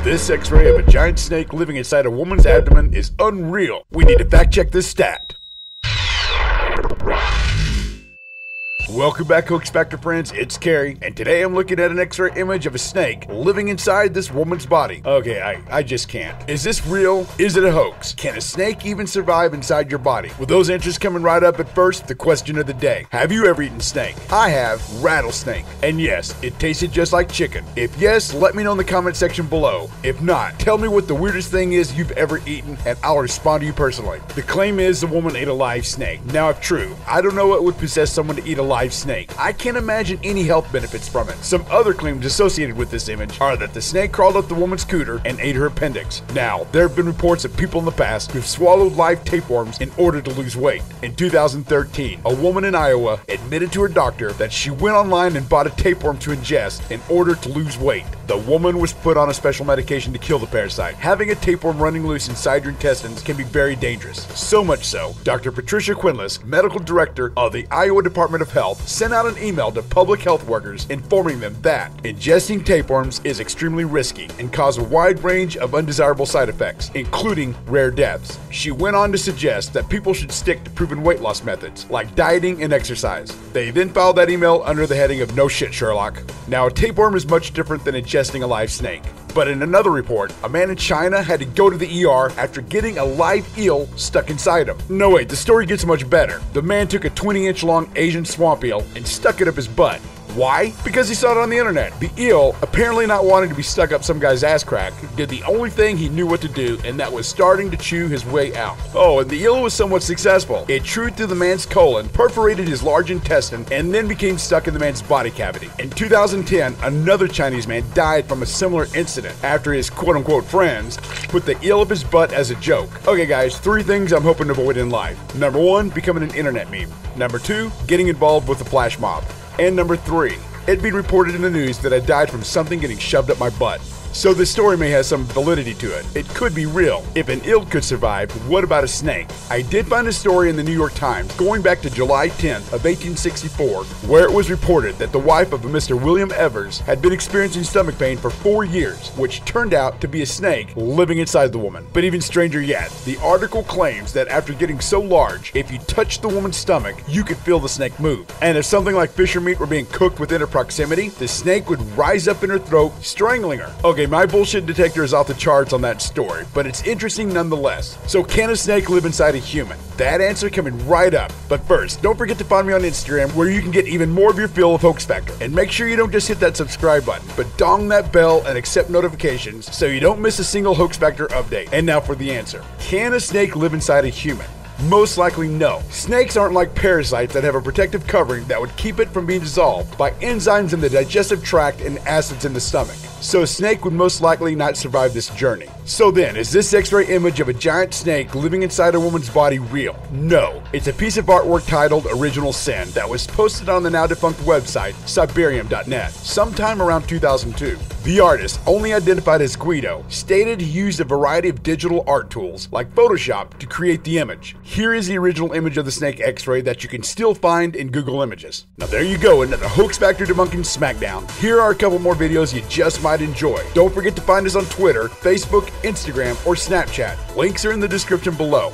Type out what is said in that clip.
This x-ray of a giant snake living inside a woman's abdomen is unreal. We need to fact check this stat. Welcome back, Hoax Factor friends, it's Carrie, and today I'm looking at an x-ray image of a snake living inside this woman's body. Okay, I just can't. Is this real? Is it a hoax? Can a snake even survive inside your body? With those answers coming right up at first, the question of the day. Have you ever eaten snake? I have. Rattlesnake. And yes, it tasted just like chicken. If yes, let me know in the comment section below. If not, tell me what the weirdest thing is you've ever eaten, and I'll respond to you personally. The claim is the woman ate a live snake. Now, if true, I don't know what would possess someone to eat a live snake. I can't imagine any health benefits from it. Some other claims associated with this image are that the snake crawled up the woman's cooter and ate her appendix. Now, there have been reports of people in the past who've swallowed live tapeworms in order to lose weight. In 2013, a woman in Iowa admitted to her doctor that she went online and bought a tapeworm to ingest in order to lose weight. The woman was put on a special medication to kill the parasite. Having a tapeworm running loose inside your intestines can be very dangerous. So much so, Dr. Patricia Quinless, medical director of the Iowa Department of Health, sent out an email to public health workers informing them that ingesting tapeworms is extremely risky and cause a wide range of undesirable side effects, including rare deaths. She went on to suggest that people should stick to proven weight loss methods like dieting and exercise. They then filed that email under the heading of "No shit, Sherlock." Now, a tapeworm is much different than ingesting a live snake. But in another report, a man in China had to go to the ER after getting a live eel stuck inside him. No wait, the story gets much better. The man took a 20-inch long Asian swamp eel and stuck it up his butt. Why? Because he saw it on the internet. The eel, apparently not wanting to be stuck up some guy's ass crack, did the only thing he knew what to do, and that was starting to chew his way out. Oh, and the eel was somewhat successful. It chewed through the man's colon, perforated his large intestine, and then became stuck in the man's body cavity. In 2010, another Chinese man died from a similar incident after his quote-unquote friends put the eel up his butt as a joke. Okay guys, 3 things I'm hoping to avoid in life. Number 1, becoming an internet meme. Number 2, getting involved with the flash mob. And number 3, it being reported in the news that I died from something getting shoved up my butt. So this story may have some validity to it. It could be real. If an eel could survive, what about a snake? I did find a story in the New York Times going back to July 10th of 1864, where it was reported that the wife of a Mr. William Evers had been experiencing stomach pain for 4 years, which turned out to be a snake living inside the woman. But even stranger yet, the article claims that after getting so large, if you touched the woman's stomach, you could feel the snake move. And if something like fish or meat were being cooked within her proximity, the snake would rise up in her throat, strangling her. Okay, my bullshit detector is off the charts on that story, but it's interesting nonetheless. So can a snake live inside a human? That answer coming right up. But first, don't forget to find me on Instagram, where you can get even more of your fill of Hoax Factor. And make sure you don't just hit that subscribe button, but dong that bell and accept notifications so you don't miss a single Hoax Factor update. And now for the answer. Can a snake live inside a human? Most likely no. Snakes aren't like parasites that have a protective covering that would keep it from being dissolved by enzymes in the digestive tract and acids in the stomach. So a snake would most likely not survive this journey. So then, is this x-ray image of a giant snake living inside a woman's body real? No. It's a piece of artwork titled Original Sin that was posted on the now defunct website Cyberium.net sometime around 2002. The artist, only identified as Guido, stated he used a variety of digital art tools like Photoshop to create the image. Here is the original image of the snake x-ray that you can still find in Google Images. Now there you go, another Hoax Factor debunking smackdown. Here are a couple more videos you just might enjoy. Don't forget to find us on Twitter, Facebook, Instagram, or Snapchat. Links are in the description below.